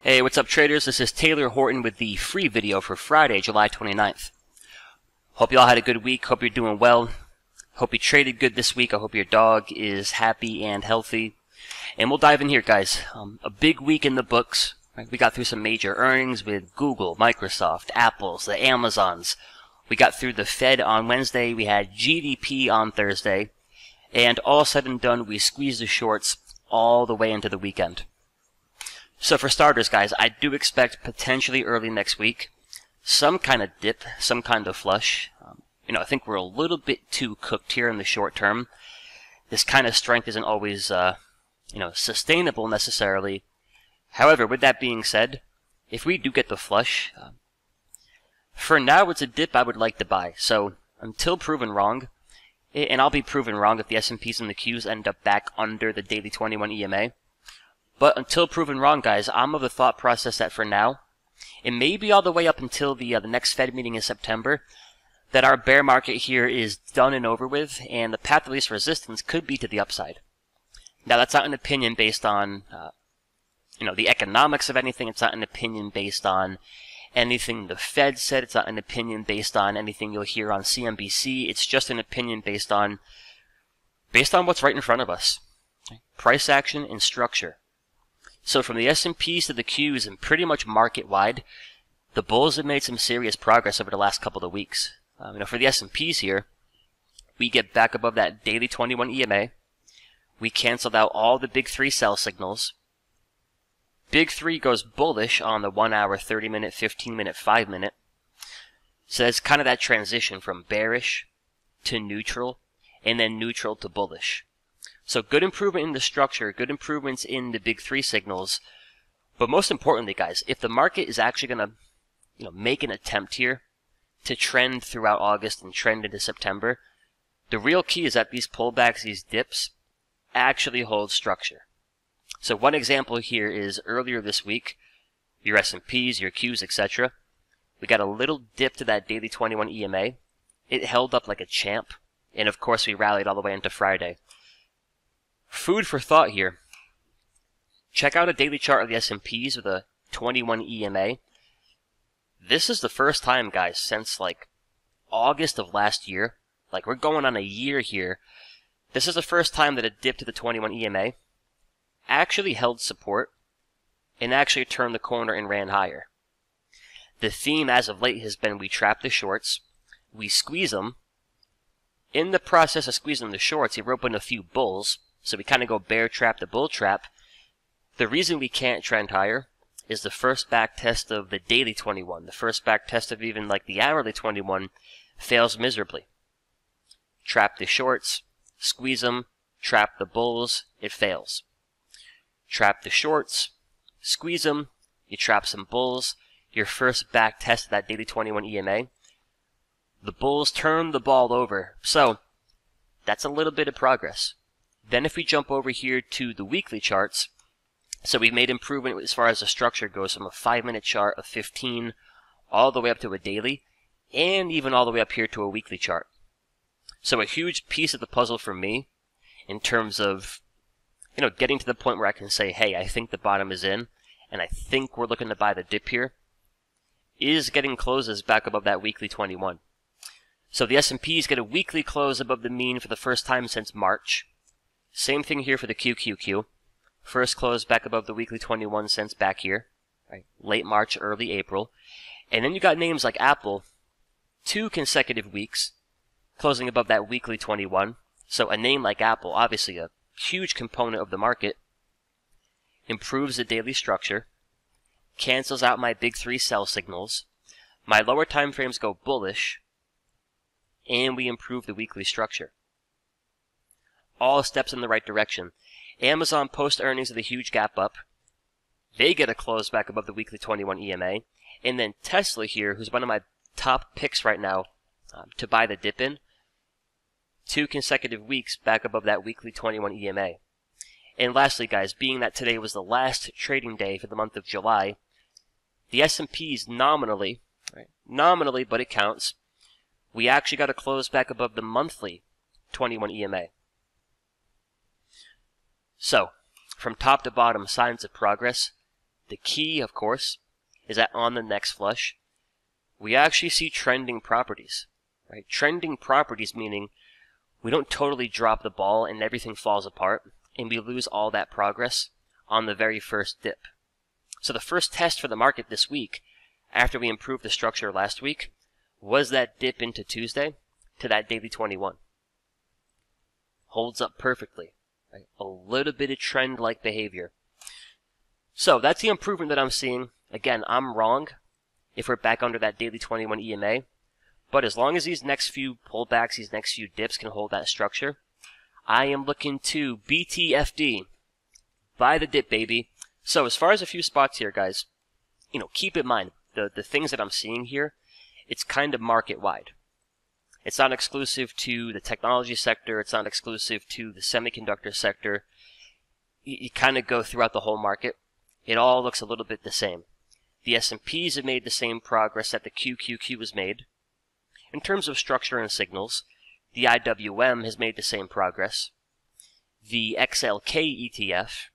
Hey, what's up traders? This is Taylor Horton with the free video for Friday, July 29th. Hope you all had a good week. Hope you're doing well. Hope you traded good this week. I hope your dog is happy and healthy. And we'll dive in here, guys. A big week in the books. Right? We got through some major earnings with Google, Microsoft, Apple's, the Amazons. We got through the Fed on Wednesday. We had GDP on Thursday. And all said and done, we squeezed the shorts all the way into the weekend. So for starters, guys, I do expect potentially early next week some kind of dip, some kind of flush. I think we're a little bit too cooked here in the short term. This kind of strength isn't always, sustainable necessarily. However, with that being said, if we do get the flush, for now it's a dip I would like to buy. So until proven wrong, and I'll be proven wrong if the S&Ps and the Qs end up back under the daily 21 EMA. But until proven wrong, guys, I'm of the thought process that for now, and maybe all the way up until the next Fed meeting in September, that our bear market here is done and over with, and the path of least resistance could be to the upside. Now, that's not an opinion based on, the economics of anything. It's not an opinion based on anything the Fed said. It's not an opinion based on anything you'll hear on CNBC. It's just an opinion based on what's right in front of us. Price action and structure. So from the S&Ps to the Qs and pretty much market-wide, the bulls have made some serious progress over the last couple of weeks. For the S&Ps here, we get back above that daily 21 EMA. We canceled out all the big three sell signals. Big three goes bullish on the 1 hour, 30-minute, 15-minute, 5-minute. So that's kind of that transition from bearish to neutral, and then neutral to bullish. So good improvement in the structure, good improvements in the big three signals. But most importantly, guys, if the market is actually going to, make an attempt here to trend throughout August and trend into September, the real key is that these pullbacks, these dips, actually hold structure. So one example here is earlier this week, your S&Ps, your Qs, etc. We got a little dip to that daily 21 EMA. It held up like a champ. And of course, we rallied all the way into Friday. Food for thought here. Check out a daily chart of the S&Ps with a 21 EMA. This is the first time, guys, since August of last year. We're going on a year here. This is the first time that a dip to the 21 EMA actually held support and actually turned the corner and ran higher. The theme as of late has been we trap the shorts, we squeeze them. In the process of squeezing the shorts, you rope in a few bulls. So we kind of go bear trap to bull trap. The reason we can't trend higher is the first back test of the daily 21. The first back test of even the hourly 21 fails miserably. Trap the shorts, squeeze them, trap the bulls, it fails. Trap the shorts, squeeze them, you trap some bulls. Your first back test of that daily 21 EMA. The bulls turn the ball over. So that's a little bit of progress. Then if we jump over here to the weekly charts, so we've made improvement as far as the structure goes from a 5-minute chart of 15 all the way up to a daily, and even all the way up here to a weekly chart. So a huge piece of the puzzle for me in terms of, getting to the point where I can say, hey, I think the bottom is in, and I think we're looking to buy the dip here, is getting closes back above that weekly 21. So the S&Ps get a weekly close above the mean for the first time since March. Same thing here for the QQQ. First close back above the weekly 21 cents back here. Right? Late March, early April. And then you got names like Apple, 2 consecutive weeks, closing above that weekly 21. So a name like Apple, obviously a huge component of the market, improves the daily structure, cancels out my big three sell signals, my lower time frames go bullish, and we improve the weekly structure. All steps in the right direction. Amazon post earnings with a huge gap up. They get a close back above the weekly 21 EMA. And then Tesla here, who's one of my top picks right now to buy the dip in, 2 consecutive weeks back above that weekly 21 EMA. And lastly, guys, being that today was the last trading day for the month of July, the S&Ps nominally, but it counts, we actually got a close back above the monthly 21 EMA. So, from top to bottom, signs of progress. The key, of course, is that on the next flush, we actually see trending properties. Right? Trending properties meaning we don't totally drop the ball and everything falls apart, and we lose all that progress on the very first dip. So the first test for the market this week, after we improved the structure last week, was that dip into Tuesday to that daily 21. Holds up perfectly. Right? A little bit of trend-like behavior. So that's the improvement that I'm seeing. Again, I'm wrong if we're back under that daily 21 EMA. But as long as these next few pullbacks, these next few dips can hold that structure, I am looking to BTFD. Buy the dip, baby. So as far as a few spots here, guys, keep in mind, the things that I'm seeing here, it's kind of market-wide. It's not exclusive to the technology sector. It's not exclusive to the semiconductor sector. You kind of go throughout the whole market. It all looks a little bit the same. The S&Ps have made the same progress that the QQQ has made. In terms of structure and signals, the IWM has made the same progress. The XLK ETF,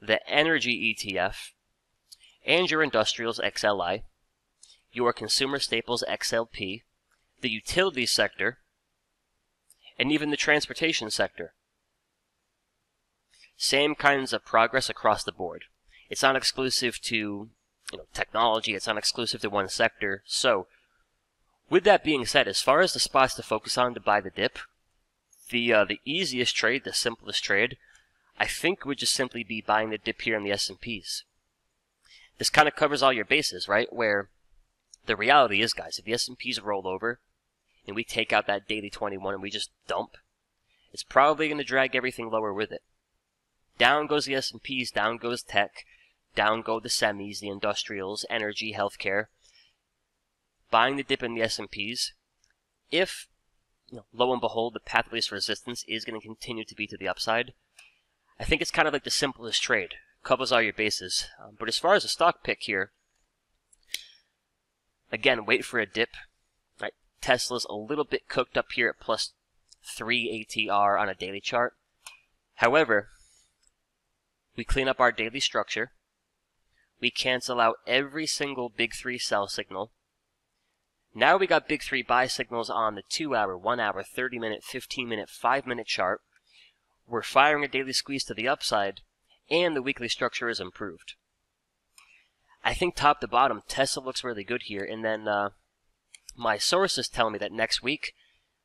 the Energy ETF, and your Industrials XLI, your Consumer Staples XLP, the Utility sector, and even the Transportation sector. Same kinds of progress across the board. It's not exclusive to technology, it's not exclusive to one sector. So, with that being said, as far as the spots to focus on to buy the dip, the easiest trade, the simplest trade, I think would just simply be buying the dip here in the S&Ps. This kind of covers all your bases, right? Where the reality is, guys, if the S&Ps roll over and we take out that daily 21 and we just dump, it's probably going to drag everything lower with it. Down goes the S&Ps, down goes tech, down go the semis, the industrials, energy, healthcare. Buying the dip in the S&Ps, if, lo and behold, the path of least resistance is going to continue to be to the upside, I think it's kind of like the simplest trade. Covers all your bases. But as far as a stock pick here, again, wait for a dip. Right? Tesla's a little bit cooked up here at plus 3 ATR on a daily chart. However, we clean up our daily structure. We cancel out every single big 3 sell signal. Now we got big 3 buy signals on the 2-hour, 1-hour, 30-minute, 15-minute, 5-minute chart. We're firing a daily squeeze to the upside, and the weekly structure is improved. I think top to bottom, Tesla looks really good here, and then my sources tell me that next week,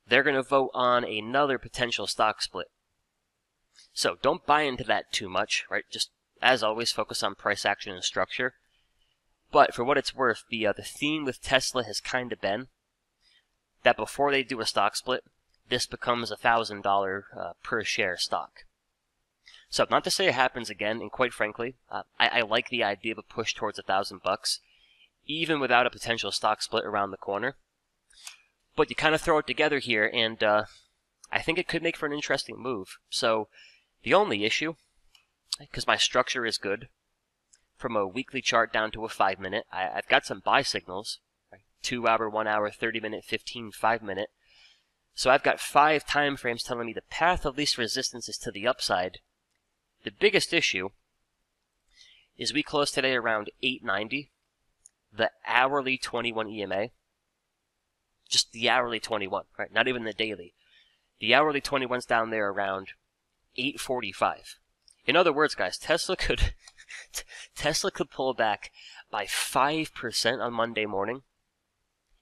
they're going to vote on another potential stock split. So don't buy into that too much, right? Just, as always, focus on price action and structure. But for what it's worth, the theme with Tesla has kind of been that before they do a stock split, this becomes a $1,000 per share stock. So not to say it happens again, and quite frankly, I like the idea of a push towards $1,000, even without a potential stock split around the corner. But you kind of throw it together here, and I think it could make for an interesting move. So the only issue, because my structure is good, from a weekly chart down to a 5-minute, I've got some buy signals, right? 2-hour, 1-hour, 30-minute, 15, 5-minute. So I've got 5 time frames telling me the path of least resistance is to the upside. The biggest issue is we closed today around 890, the hourly 21 EMA. Just the hourly 21, right? Not even the daily. The hourly 21's down there around 845. In other words, guys, Tesla could pull back by 5% on Monday morning,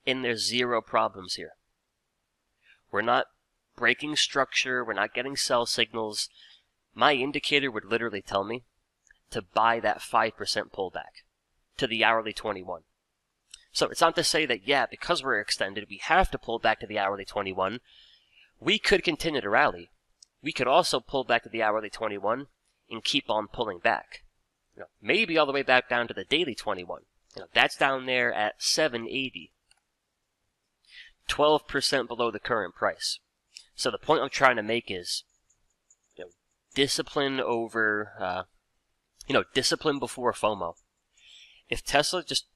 and there's zero problems here. We're not breaking structure. We're not getting sell signals. My indicator would literally tell me to buy that 5% pullback to the hourly 21. So it's not to say that, yeah, because we're extended, we have to pull back to the hourly 21. We could continue to rally. We could also pull back to the hourly 21 and keep on pulling back. Maybe all the way back down to the daily 21. That's down there at 780. 12% below the current price. So the point I'm trying to make is, discipline over, discipline before FOMO. If Tesla just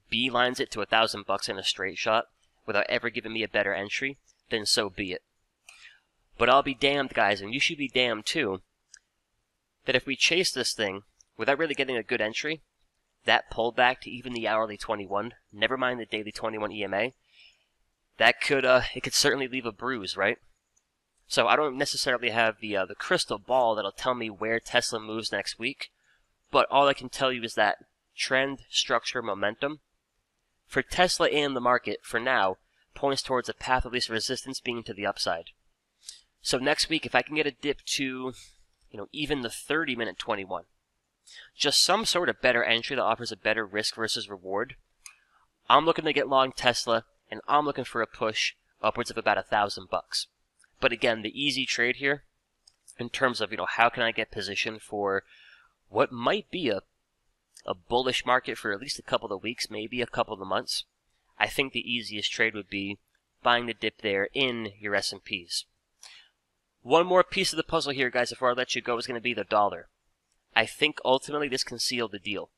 beelines it to $1,000 in a straight shot without ever giving me a better entry, then so be it. But I'll be damned, guys, and you should be damned too, that if we chase this thing without really getting a good entry, that pullback to even the hourly 21, never mind the daily 21 EMA, that could it could certainly leave a bruise, right? So I don't necessarily have the crystal ball that'll tell me where Tesla moves next week, but all I can tell you is that trend, structure, momentum for Tesla and the market for now points towards a path of least resistance being to the upside. So next week, if I can get a dip to, even the 30-minute 21, just some sort of better entry that offers a better risk versus reward, I'm looking to get long Tesla, and I'm looking for a push upwards of about $1,000. But again, the easy trade here, in terms of, how can I get positioned for what might be a bullish market for at least a couple of weeks, maybe a couple of months, I think the easiest trade would be buying the dip there in your S&Ps. One more piece of the puzzle here, guys, before I let you go, is going to be the dollar. I think ultimately this can seal the deal.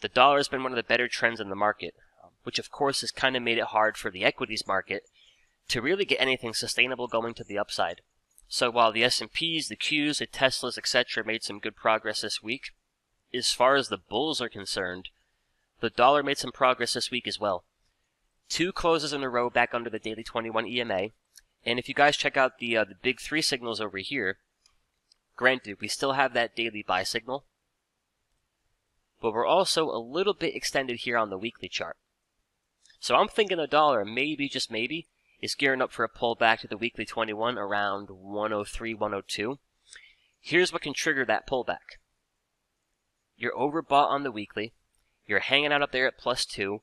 The dollar has been one of the better trends in the market, which of course has kind of made it hard for the equities market to really get anything sustainable going to the upside. So while the S&Ps, the Qs, the Teslas, etc. made some good progress this week, as far as the bulls are concerned, the dollar made some progress this week as well. 2 closes in a row back under the daily 21 EMA, and if you guys check out the big 3 signals over here, granted, we still have that daily buy signal, but we're also a little bit extended here on the weekly chart. So I'm thinking the dollar, maybe, just maybe, is gearing up for a pullback to the weekly 21 around 103, 102. Here's what can trigger that pullback. You're overbought on the weekly, you're hanging out up there at +2,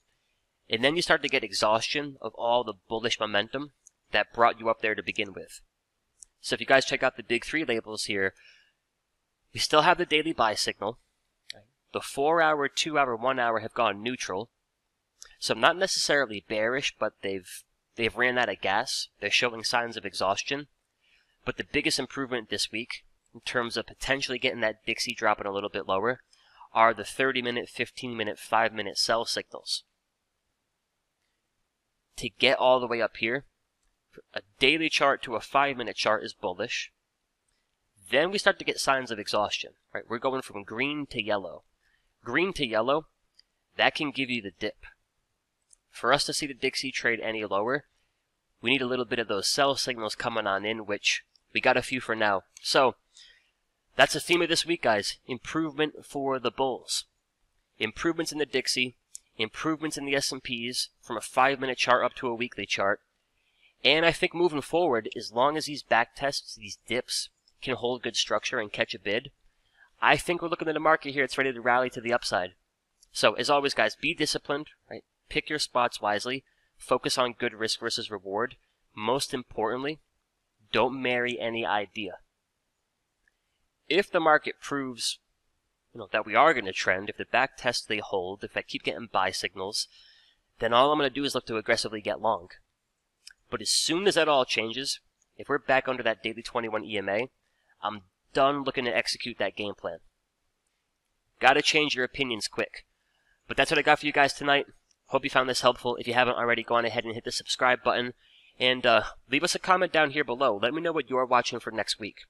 and then you start to get exhaustion of all the bullish momentum that brought you up there to begin with. So if you guys check out the big 3 labels here, we still have the daily buy signal. The 4-hour, 2-hour, 1-hour have gone neutral. So not necessarily bearish, but they've ran out of gas. They're showing signs of exhaustion. But the biggest improvement this week, in terms of potentially getting that Dixie dropping a little bit lower, are the 30-minute, 15-minute, 5-minute sell signals. To get all the way up here, a daily chart to a 5-minute chart is bullish. Then we start to get signs of exhaustion. Right? We're going from green to yellow. Green to yellow, that can give you the dip. For us to see the Dixie trade any lower, we need a little bit of those sell signals coming on in, which we got a few for now. So that's the theme of this week, guys. Improvement for the bulls. Improvements in the Dixie, improvements in the S&Ps from a 5-minute chart up to a weekly chart. And I think moving forward, as long as these back tests, these dips, can hold good structure and catch a bid, I think we're looking at a market here that's ready to rally to the upside. So as always, guys, be disciplined, right? Pick your spots wisely. Focus on good risk versus reward. Most importantly, don't marry any idea. If the market proves that we are going to trend, if the back tests they hold, if I keep getting buy signals, then all I'm going to do is look to aggressively get long. But as soon as that all changes, if we're back under that daily 21 EMA, I'm done looking to execute that game plan. Gotta change your opinions quick. But that's what I got for you guys tonight. Hope you found this helpful. If you haven't already, go on ahead and hit the subscribe button. And leave us a comment down here below. Let me know what you're watching for next week.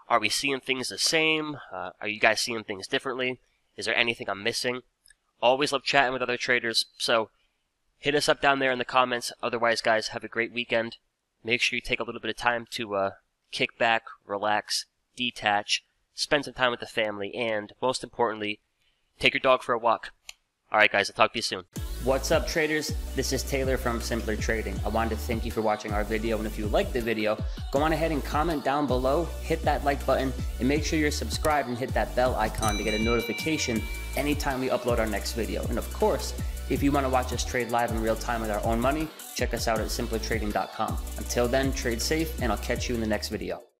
Are we seeing things the same? Are you guys seeing things differently? Is there anything I'm missing? Always love chatting with other traders. So hit us up down there in the comments. Otherwise, guys, have a great weekend. Make sure you take a little bit of time to kick back, relax, detach, spend some time with the family, and most importantly, take your dog for a walk. Alright guys, I'll talk to you soon. What's up traders? This is Taylor from Simpler Trading. I wanted to thank you for watching our video, and if you liked the video, go on ahead and comment down below, hit that like button, and make sure you're subscribed and hit that bell icon to get a notification anytime we upload our next video. And of course, if you want to watch us trade live in real time with our own money, check us out at simplertrading.com. Until then, trade safe, and I'll catch you in the next video.